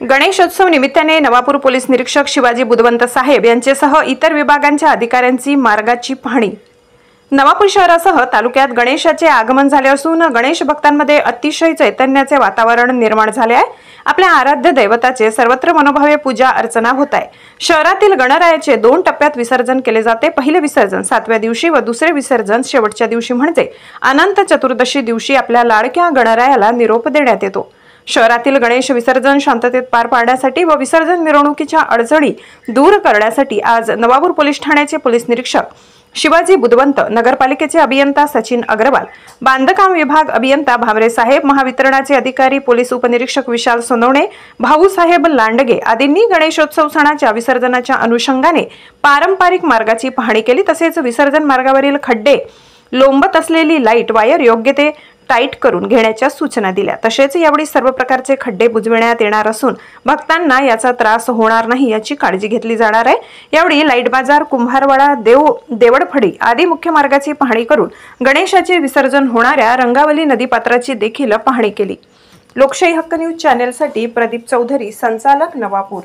गणेशोत्सव निमित्ताने नवापूर पोलीस निरीक्षक शिवाजी बुधवंत साहेब यांच्यासह इतर विभागांच्या अधिकाऱ्यांची मार्गाची पाहणी। नवापूर शहरासह तालुक्यात गणेशाचे आगमन झाले असून गणेश भक्तांमध्ये अतिशय चैतन्याचे वातावरण निर्माण झाले आहे। आपल्या आराध्य दैवताचे सर्वत्र मनोभावे पूजा अर्चना होत आहे। शहरातील गणरायाचे 2 टप्प्यात विसर्जन केले जाते। पहिले विसर्जन 7व्या दिवशी व दुसरे विसर्जन शेवटच्या दिवशी म्हणजे अनंत चतुर्दशी दिवशी आपल्या लाडक्या गणरायाला निरोप देण्यात येतो। शहरातील गणेश विसर्जन शांततेत पार पाडण्यासाठी व विसर्जन मिरवणुकीच्या अडचणी दूर करण्यासाठी आज नवापूर पोलीस ठाण्याचे पोलीस निरीक्षक शिवाजी बुधवंत, नगरपालिकेचे अभियंता सचिन अग्रवाल, बांधकाम विभाग अभियंता भामरे साहेब, महावितरणाचे अधिकारी पोलीस उपनिरीक्षक विशाल सोनवणे, भाऊसाहेब लांडगे आदींनी गणेशोत्सव सणाच्या विसर्जनाच्या अनुषंगाने पारंपरिक मार्गाची पाहणी केली। तसेच विसर्जन मार्गावरील खड्डे, लोंबत असलेली लाईट वायर योग्य ते टाईट करून घेण्याच्या सूचना दिल्या। तसेच यावेळी सर्व प्रकारचे खड्डे बुजविण्यात येणार असून भक्तांना याचा त्रास होणार नाही याची काळजी घेतली जाणार आहे। यावेळी लाईट बाजार, कुंभारवाडा, देवडफडी आदी मुख्य मार्गाची पाहणी करून गणेशाचे विसर्जन होणाऱ्या रंगावली नदीपात्राची देखील पाहणी केली। लोकशाही हक्क न्यूज चॅनेलसाठी प्रदीप चौधरी, संचालक, नवापूर।